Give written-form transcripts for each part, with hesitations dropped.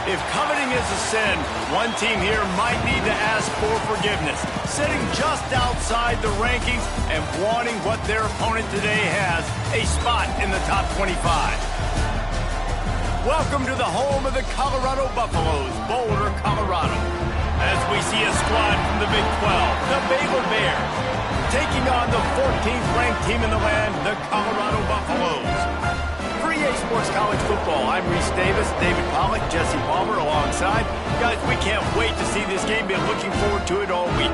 If coveting is a sin, one team here might need to ask for forgiveness, sitting just outside the rankings and wanting what their opponent today has, a spot in the top 25. Welcome to the home of the Colorado Buffaloes, Boulder, Colorado. As we see a squad from the Big 12, the Baylor Bears, taking on the 14th ranked team in the land, the Colorado Buffaloes. For EA Sports College Football, I'm Reese Davis, David Pollack, Jesse Palmer alongside. Guys, we can't wait to see this game. Been looking forward to it all week.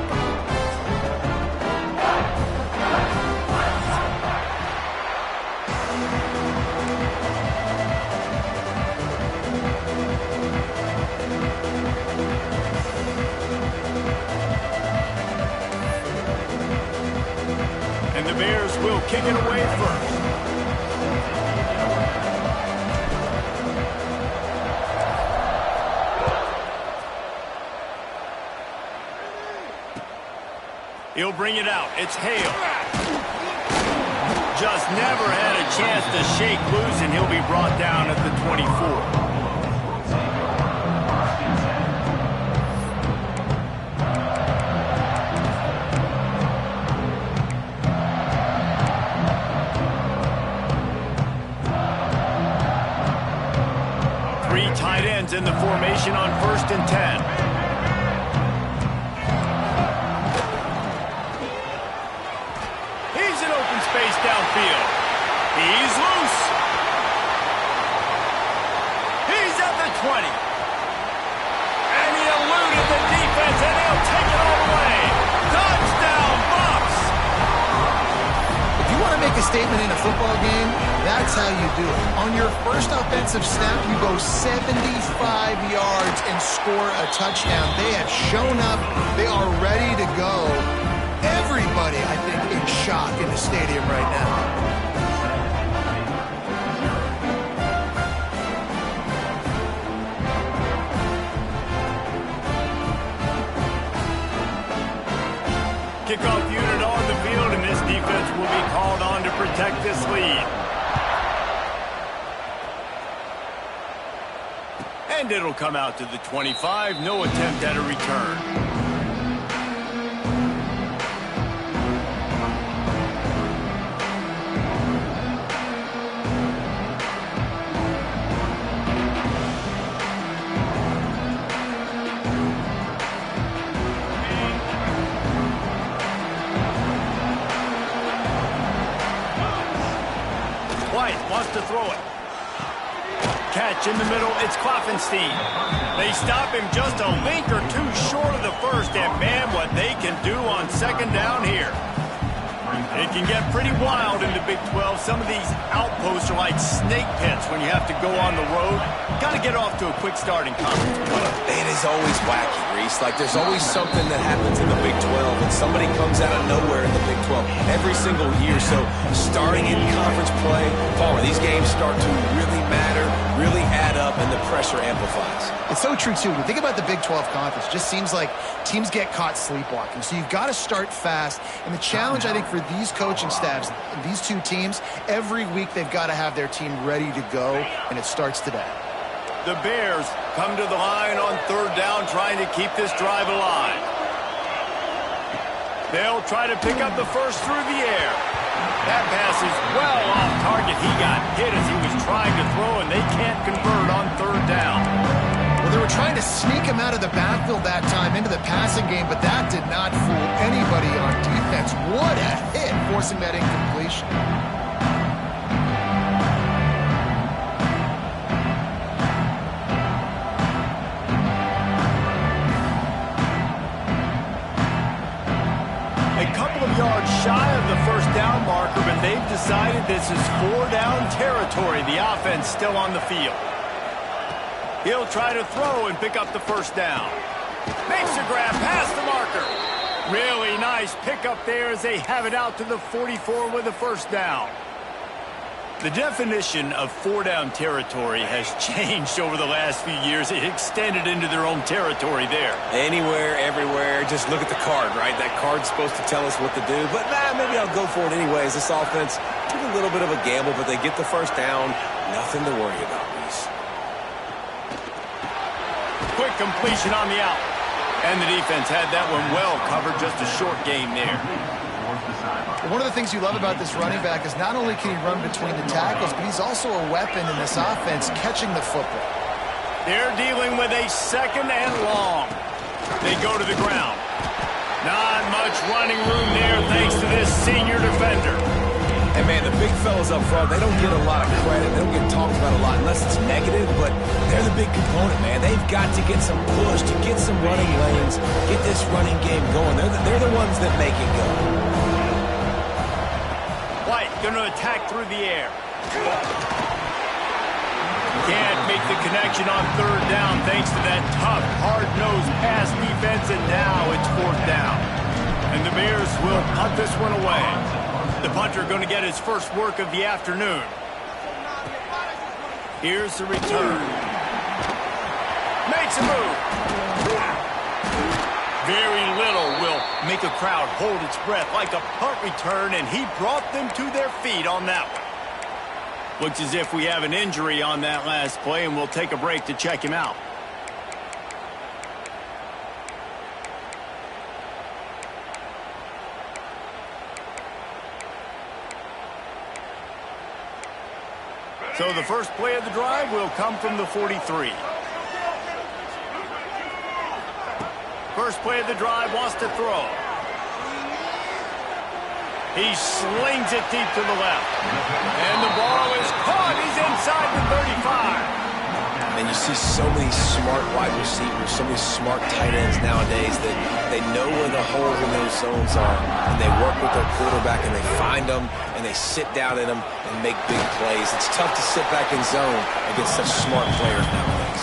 And the Bears will kick it away first. He'll bring it out. It's Hale. Just never had a chance to shake loose, and he'll be brought down at the 24. Three tight ends in the formation on 1st and 10. Space downfield. He's loose. He's at the 20. And he eluded the defense, and he'll take it all the way. Touchdown, Bucs! If you want to make a statement in a football game, that's how you do it. On your first offensive snap, you go 75 yards and score a touchdown. They have shown up. They are ready to go. Everybody, I think, in shock in the stadium right now. Kickoff unit on the field, and this defense will be called on to protect this lead. And it'll come out to the 25. No attempt at a return. Wants to throw it. Catch in the middle, it's Klopfenstein. They stop him just a link or two short of the first, and man, what they can do on 2nd down here. It can get pretty wild in the Big 12. Some of these outposts are like snake pits when you have to go on the road. Got to get off to a quick start in conference play. It is always wacky, Reese. Like, there's always something that happens in the Big 12, and somebody comes out of nowhere in the Big 12 every single year. So, starting in conference play, Palmer, these games start to really matter, really add up, and the pressure amplifies. It's so true, too. When you think about the Big 12 Conference, it just seems like teams get caught sleepwalking. So you've got to start fast. And the challenge, I think, for these coaching staffs, these two teams, every week they've got to have their team ready to go, and it starts today. The Bears come to the line on 3rd down, trying to keep this drive alive. They'll try to pick up the first through the air. That pass is well off target. He got hit as he was trying to throw, and they can't convert on 3rd down. Well, they were trying to sneak him out of the backfield that time into the passing game, but that did not fool anybody on defense. What a hit, forcing that incompletion. A couple of yards shy of the 1st down marker, but they've decided this is 4-down territory. The offense still on the field. He'll try to throw and pick up the 1st down. Makes a grab past the marker. Really nice pickup there as they have it out to the 44 with the 1st down. The definition of 4-down territory has changed over the last few years. It extended into their own territory there. Anywhere, everywhere, just look at the card, right? That card's supposed to tell us what to do, but maybe I'll go for it anyways. This offense took a little bit of a gamble, but they get the 1st down. Nothing to worry about, Reese. quick completion on the out. And the defense had that one well covered, just a short game there. One of the things you love about this running back is not only can he run between the tackles, but he's also a weapon in this offense catching the football. They're dealing with a second and long. They go to the ground. Not much running room there thanks to this senior defender. And, man, the big fellas up front, they don't get a lot of credit. They don't get talked about a lot unless it's negative, but they're the big component, man. They've got to get some push, to get some running lanes, get this running game going. They're the ones that make it go. White going to attack through the air. Can't make the connection on third down thanks to that tough, hard-nosed pass defense, and now it's fourth down. And the Bears will punt this one away. The punter going to get his first work of the afternoon. Here's the return. Makes a move. Very little will make a crowd hold its breath like a punt return, and he brought them to their feet on that one. Looks as if we have an injury on that last play, and we'll take a break to check him out. So the first play of the drive will come from the 43. First play of the drive, wants to throw. He slings it deep to the left. And the ball is caught. He's inside the 35. And you see so many smart wide receivers, so many smart tight ends nowadays that they know where the holes in those zones are, and they work with their quarterback, and they find them, and they sit down in them and make big plays. It's tough to sit back in zone against such smart players nowadays.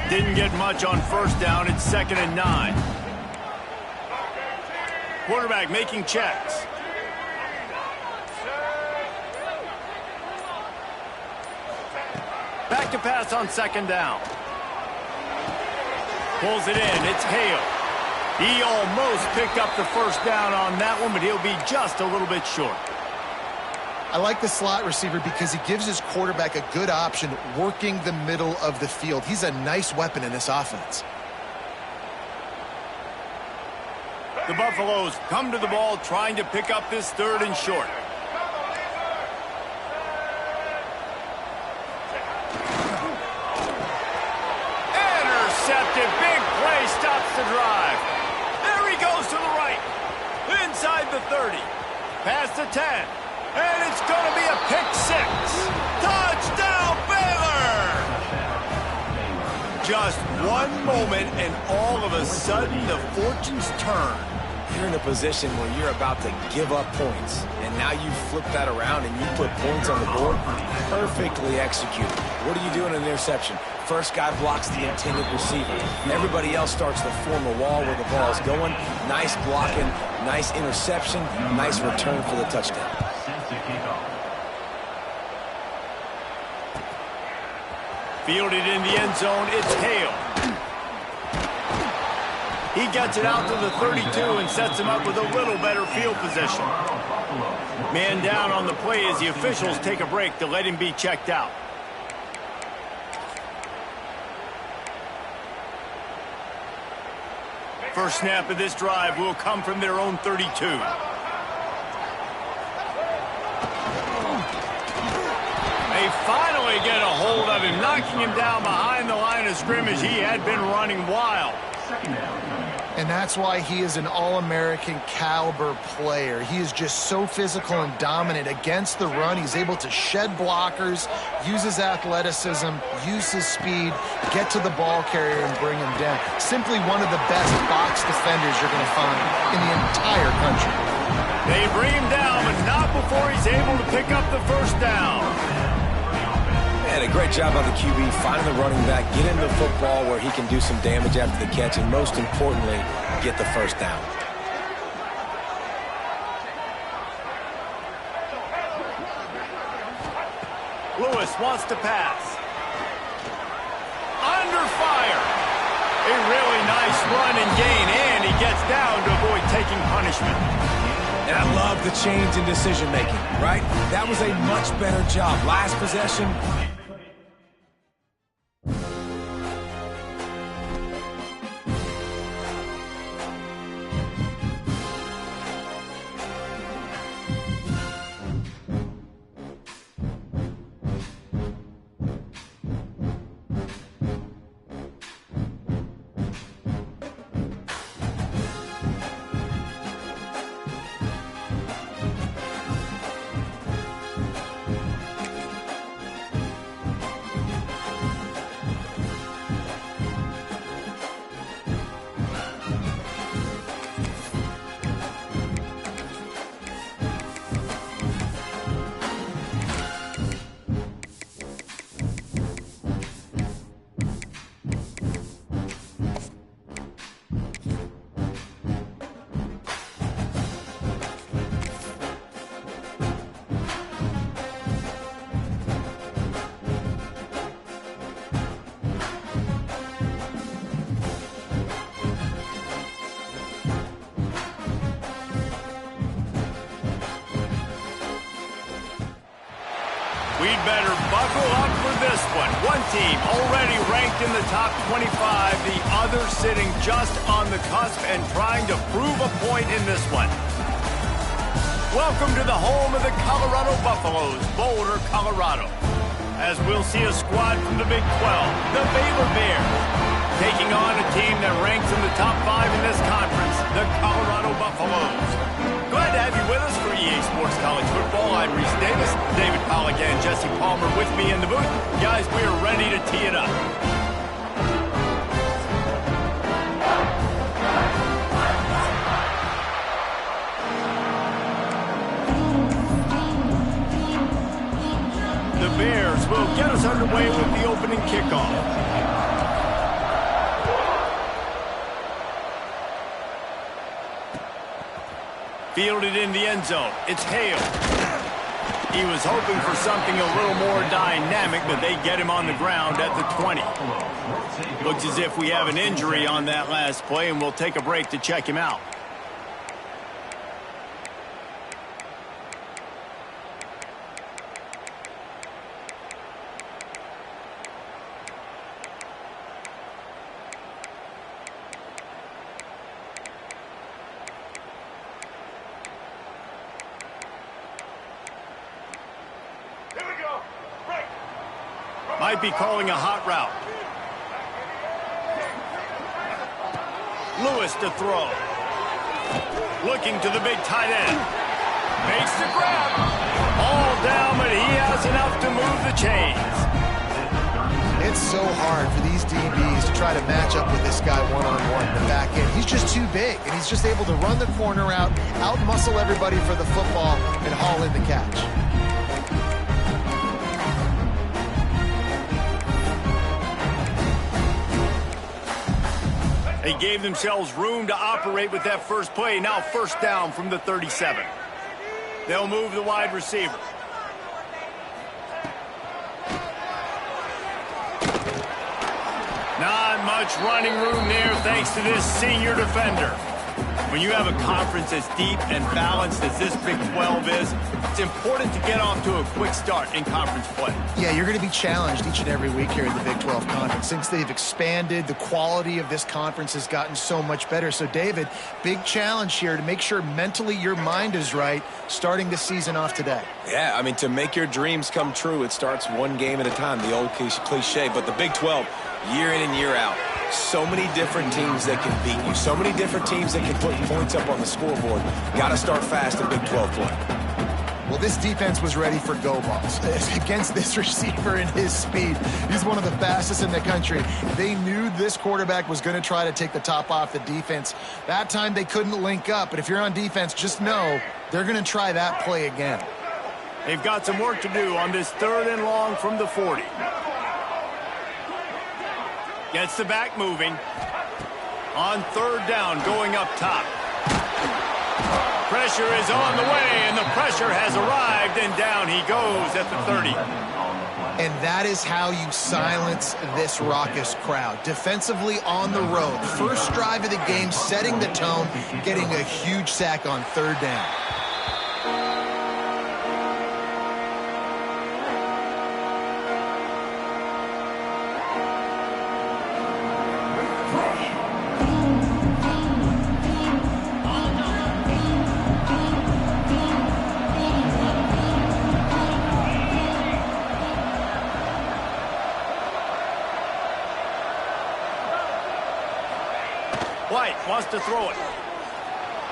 Didn't get much on first down. It's 2nd and 9. Quarterback making checks. Back to pass on 2nd down. Pulls it in. It's Hale. He almost picked up the first down on that one, but he'll be just a little bit short. I like the slot receiver because he gives his quarterback a good option working the middle of the field. He's a nice weapon in this offense. The Buffaloes come to the ball trying to pick up this 3rd and short. Intercepted. Big play stops the drive. There he goes to the right. Inside the 30. Past the 10. And it's going to be a pick 6. Touchdown, Baylor! Just one moment, and all of a sudden, the fortunes turn. You're in a position where you're about to give up points, and now you flip that around and you put points on the board. Perfectly executed. What do you do in an interception? First guy blocks the intended receiver. Everybody else starts to form a wall where the ball's going. Nice blocking, nice interception, nice return for the touchdown. Fielded in the end zone, it's Hale. He gets it out to the 32 and sets him up with a little better field position. Man down on the play as the officials take a break to let him be checked out. First snap of this drive will come from their own 32. They finally get a hold of him, knocking him down behind the line of scrimmage. He had been running wild. And that's why he is an All-American caliber player. He is just so physical and dominant against the run. He's able to shed blockers, use his athleticism, use his speed, get to the ball carrier and bring him down. Simply one of the best box defenders you're going to find in the entire country. They bring him down, but not before he's able to pick up the first down. And a great job on the QB, finding the running back, get him the football where he can do some damage after the catch, and most importantly, get the first down. this, wants to pass. Under fire. A really nice run and gain, and he gets down to avoid taking punishment. And I love the change in decision-making, right? That was a much better job. Last possession. We'd better buckle up for this one. One team already ranked in the top 25, the other sitting just on the cusp and trying to prove a point in this one. Welcome to the home of the Colorado Buffaloes, Boulder, Colorado. As we'll see a squad from the Big 12, the Baylor Bears, taking on a team that ranks in the top 5 in this conference, the Colorado Buffaloes. Glad to have you with us for EA Sports College Football. I'm Reese Davis, David Pollack and Jesse Palmer with me in the booth. Guys, we are ready to tee it up. The Bears will get us underway with the opening kickoff. Fielded in the end zone. It's Hale. He was hoping for something a little more dynamic, but they get him on the ground at the 20. Looks as if we have an injury on that last play, and we'll take a break to check him out. Might be calling a hot route. Lewis to throw. Looking to the big tight end. Makes the grab. All down, but he has enough to move the chains. It's so hard for these DBs to try to match up with this guy one-on-one in the back end. He's just too big, and he's just able to run the corner out-muscle everybody for the football, and haul in the catch. They gave themselves room to operate with that first play. Now first down from the 37. They'll move the wide receiver. Not much running room there thanks to this senior defender. When you have a conference as deep and balanced as this Big 12 is, it's important to get off to a quick start in conference play. Yeah, you're going to be challenged each and every week here in the Big 12 Conference. Since they've expanded, the quality of this conference has gotten so much better. So, David, big challenge here to make sure mentally your mind is right starting the season off today. Yeah, I mean, to make your dreams come true, it starts one game at a time, the old cliche. But the Big 12, year in and year out, so many different teams that can beat you, so many different teams that can put points up on the scoreboard. Got to start fast in Big 12 play. Well, this defense was ready for go balls against this receiver and his speed. He's one of the fastest in the country. They knew this quarterback was going to try to take the top off the defense. That time they couldn't link up, but if you're on defense, just know they're going to try that play again. They've got some work to do on this 3rd and long from the 40. Gets the back moving. On 3rd down, going up top. Pressure is on the way, and the pressure has arrived, and down he goes at the 30. And that is how you silence this raucous crowd. Defensively on the road. First drive of the game, setting the tone, getting a huge sack on third down. White wants to throw it.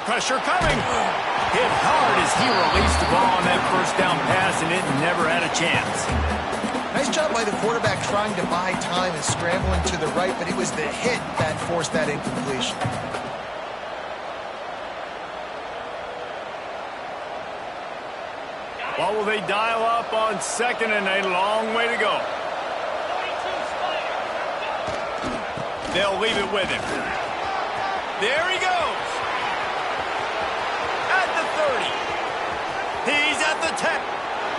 Pressure coming. Hit hard as he released the ball on that first down pass, and it never had a chance. Nice job by the quarterback trying to buy time and scrambling to the right, but it was the hit that forced that incompletion. What will they dial up on second and a long way to go? They'll leave it with him. There he goes. At the 30. He's at the 10.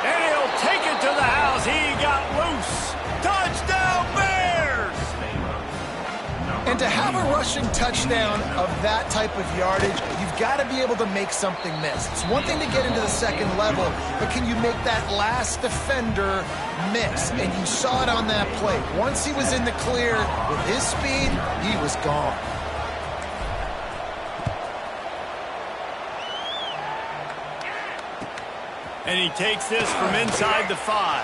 And he'll take it to the house. He got loose. Touchdown, Bears! And to have a rushing touchdown of that type of yardage, you've got to be able to make something miss. It's one thing to get into the second level, but can you make that last defender miss? And you saw it on that play. Once he was in the clear with his speed, he was gone. And he takes this from inside the 5.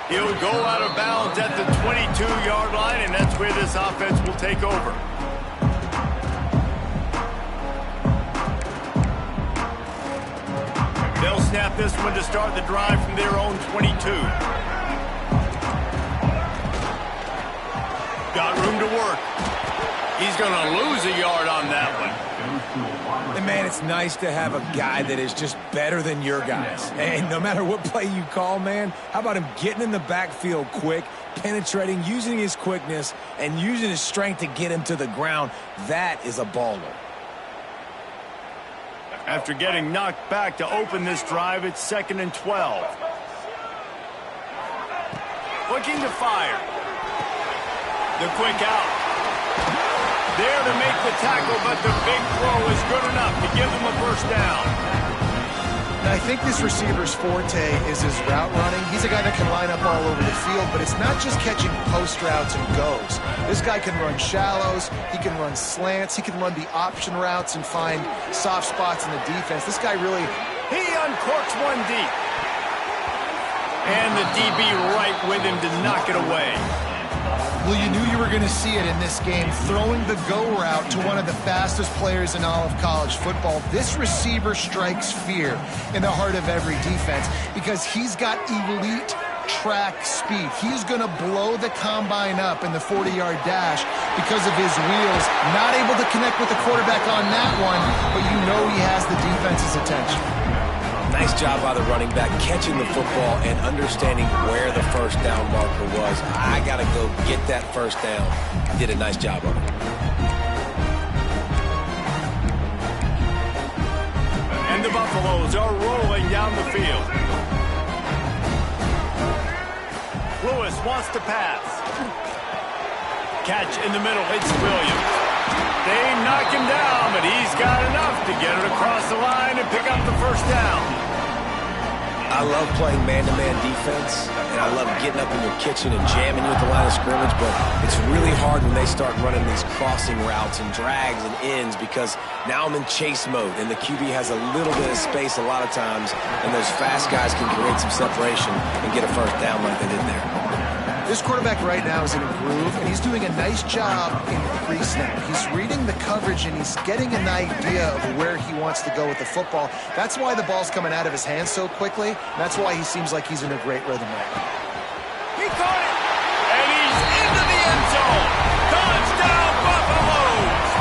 He'll go out of bounds at the 22-yard line, and that's where this offense will take over. They'll snap this one to start the drive from their own 22. Got room to work. He's going to lose a yard on that one. And, man, it's nice to have a guy that is just better than your guys. And no matter what play you call, man, how about him getting in the backfield quick, penetrating, using his quickness, and using his strength to get him to the ground? That is a baller. After getting knocked back to open this drive, it's 2nd and 12. Looking to fire. The quick out. There to make the tackle, but the big throw is good enough to give them a first down. And I think this receiver's forte is his route running. He's a guy that can line up all over the field, but it's not just catching post routes and goes. This guy can run shallows, he can run slants, he can run the option routes and find soft spots in the defense. This guy really... He uncorks one deep. And the DB right with him to knock it away. Well, you knew you were going to see it in this game, throwing the go route to one of the fastest players in all of college football. This receiver strikes fear in the heart of every defense because he's got elite track speed. He's going to blow the combine up in the 40-yard dash because of his wheels. Not able to connect with the quarterback on that one, but you know he has the defense's attention. Nice job by the running back, catching the football and understanding where the first down marker was. I got to go get that first down. Did a nice job of it. And the Buffaloes are rolling down the field. Lewis wants to pass. Catch in the middle. It's Williams. They knock him down, but he's got enough to get it across the line and pick up the first down. I love playing man-to-man defense, and I love getting up in your kitchen and jamming you at the line of scrimmage, but it's really hard when they start running these crossing routes and drags and ends because now I'm in chase mode, and the QB has a little bit of space a lot of times, and those fast guys can create some separation and get a first down like they did there. This quarterback right now is in a groove, and he's doing a nice job in pre-snap. He's reading the coverage, and he's getting an idea of where he wants to go with the football. That's why the ball's coming out of his hands so quickly. That's why he seems like he's in a great rhythm right now. He caught it, and he's into the end zone. Touchdown, Buffaloes!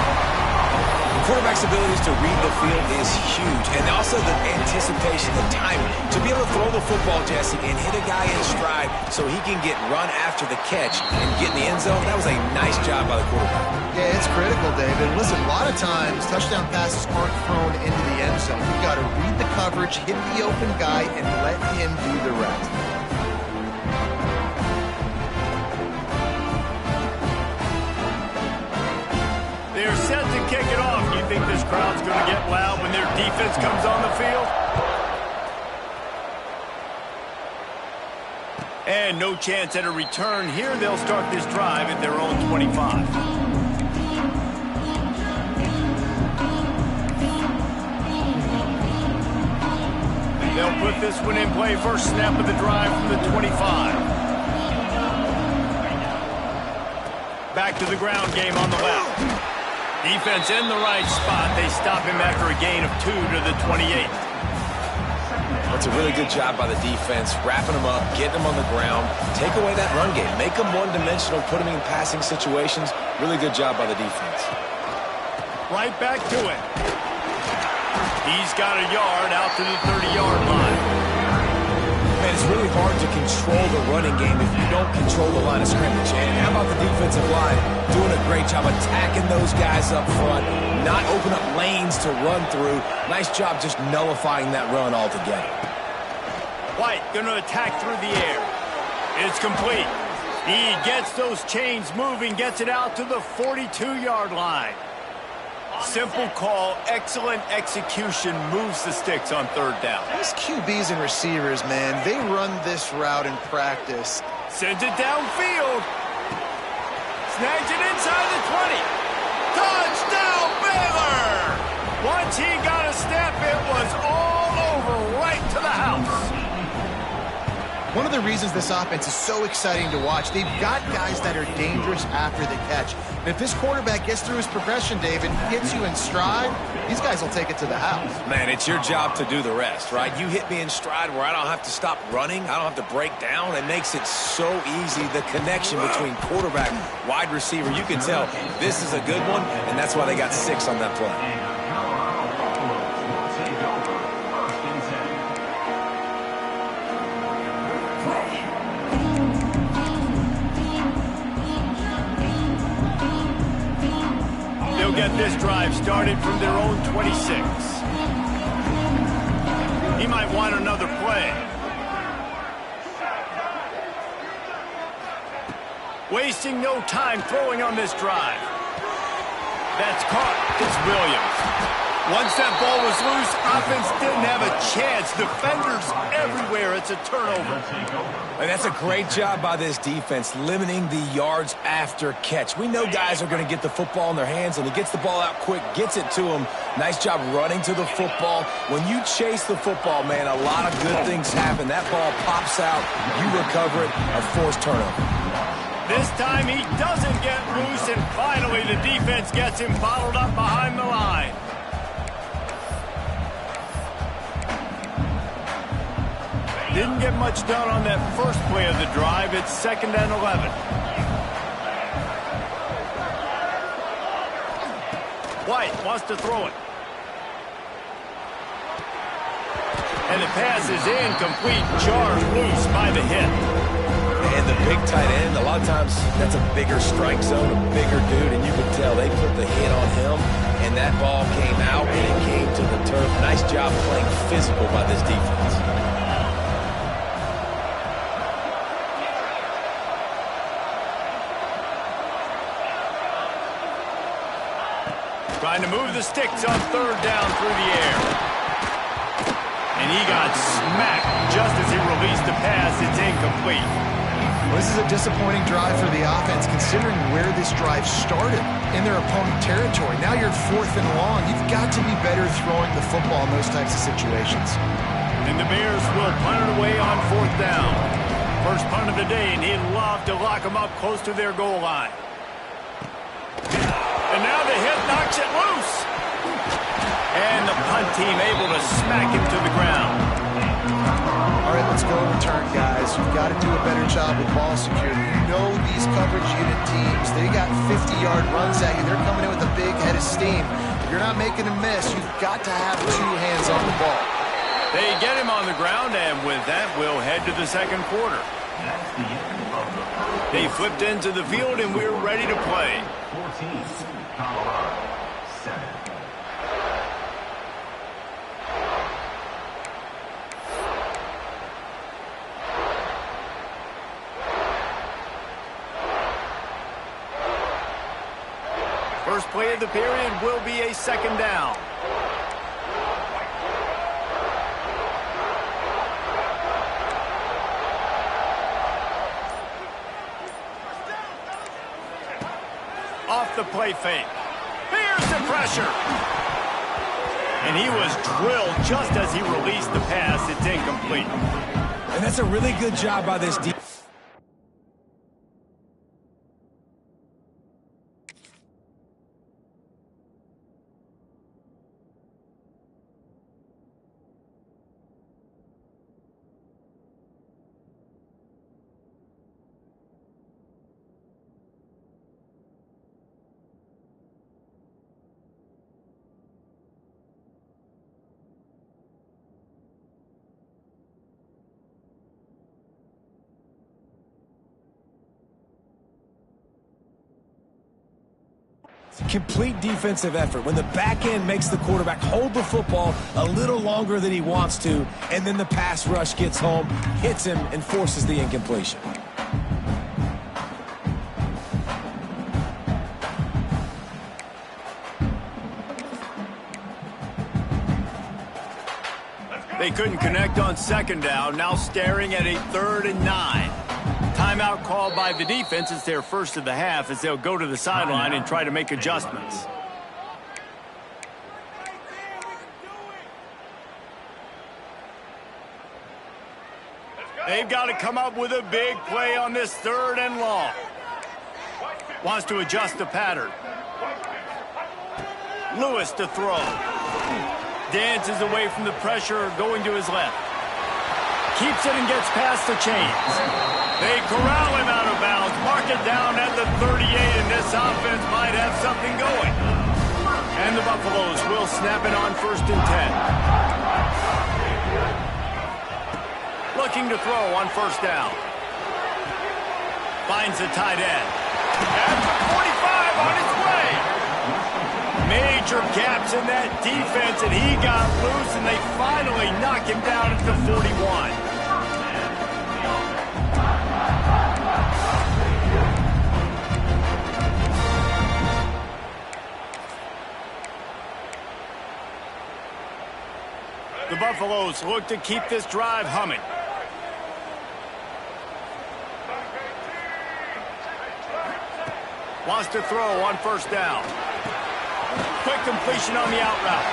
Quarterback's abilities to read the field is huge, and also the anticipation, the timing. To be able to throw the football, Jesse, and hit a guy in stride so he can get run after the catch and get in the end zone, that was a nice job by the quarterback. Yeah, it's critical, David. Listen, a lot of times touchdown passes aren't thrown into the end zone. You've got to read the coverage, hit the open guy, and let him do the rest. kick it off. Do you think this crowd's going to get loud when their defense comes on the field? And no chance at a return here. They'll start this drive at their own 25. They'll put this one in play. First snap of the drive from the 25. Back to the ground game on the left. Defense in the right spot. They stop him after a gain of 2 to the 28. That's a really good job by the defense, wrapping them up, getting them on the ground, take away that run game, make them one-dimensional, put them in passing situations. Really good job by the defense. Right back to it. He's got a yard out to the 30-yard line. Man, it's really hard to control the running game if you don't control the line of scrimmage. And how about the defensive line doing a great job attacking those guys up front, not open up lanes to run through. Nice job just nullifying that run altogether. White going to attack through the air. It's complete. He gets those chains moving, gets it out to the 42-yard line. Simple call, excellent execution, moves the sticks on third down. These QBs and receivers, man, they run this route in practice. Sends it downfield. Snags it inside the 20. Touchdown, Baylor! Once he got a step, it was all over, right to the house. One of the reasons this offense is so exciting to watch, they've got guys that are dangerous after the catch. And if this quarterback gets through his progression, David, gets you in stride, these guys will take it to the house. Man, it's your job to do the rest, right? You hit me in stride where I don't have to stop running. I don't have to break down. It makes it so easy. The connection between quarterback, wide receiver, you can tell this is a good one, and that's why they got 6 on that play. Get this drive started from their own 26. He might want another play. Wasting no time throwing on this drive. That's caught. It's Williams. Once that ball was loose, offense didn't have a chance. Defenders everywhere. It's a turnover. And that's a great job by this defense, limiting the yards after catch. We know guys are going to get the football in their hands, and he gets the ball out quick, gets it to them. Nice job running to the football. When you chase the football, man, a lot of good things happen. That ball pops out, you recover it, a forced turnover. This time he doesn't get loose, and finally the defense gets him bottled up behind the line. Didn't get much done on that first play of the drive. It's 2nd and 11. White wants to throw it. And the pass is incomplete. Jarred loose by the hit. And the big tight end, a lot of times that's a bigger strike zone, a bigger dude, and you can tell they put the hit on him, and that ball came out and it came to the turf. Nice job playing physical by this defense. Trying to move the sticks on third down through the air. And he got smacked just as he released the pass. It's incomplete. Well, this is a disappointing drive for the offense, considering where this drive started in their opponent territory. Now you're 4th and long. You've got to be better throwing the football in those types of situations. And the Bears will punt it away on 4th down. First punt of the day, and he'd love to lock them up close to their goal line. And now the hit knocks it loose. And the punt team able to smack him to the ground. All right, let's go return, guys. You've got to do a better job with ball security. You know these coverage unit teams, they got 50-yard runs at you. They're coming in with a big head of steam. If you're not making a miss, you've got to have 2 hands on the ball. They get him on the ground, and with that, we'll head to the second quarter. They flipped into the field, and we're ready to play. 14, Colorado, 7. First play of the period will be a second down. Off the play fake. Here's the pressure. And he was drilled just as he released the pass. It's incomplete. And that's a really good job by this defense. Complete defensive effort when the back end makes the quarterback hold the football a little longer than he wants to, and then the pass rush gets home, hits him, and forces the incompletion. They couldn't connect on second down, now staring at a 3rd and 9. Timeout called by the defense. It's their first of the half as they'll go to the sideline and try to make adjustments. They've got to come up with a big play on this 3rd and long. Wants to adjust the pattern. Lewis to throw. Dances away from the pressure, going to his left. Keeps it and gets past the chains. They corral him out of bounds, mark it down at the 38, and this offense might have something going. And the Buffaloes will snap it on 1st and 10. Looking to throw on 1st down. Finds the tight end. At the 45 on its way. Major gaps in that defense, and he got loose, and they finally knock him down at the 41. The Buffaloes look to keep this drive humming. Wants to throw on 1st down. Quick completion on the out route.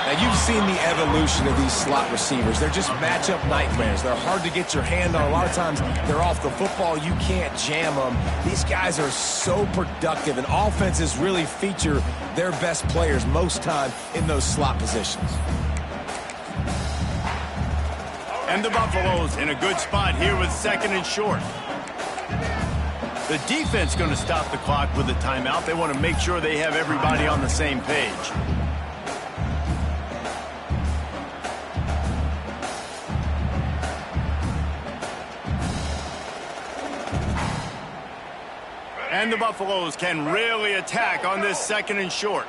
Now, you've seen the evolution of these slot receivers. They're just matchup nightmares. They're hard to get your hand on. A lot of times, they're off the football. You can't jam them. These guys are so productive, and offenses really feature their best players most time in those slot positions. And the Buffaloes in a good spot here with 2nd and short. The defense going to stop the clock with a timeout. They want to make sure they have everybody on the same page. And the Buffaloes can really attack on this 2nd and short.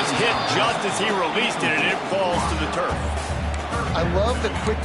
Hit just as he released it, and it falls to the turf. I love the quick...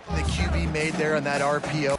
The QB made there on that RPO.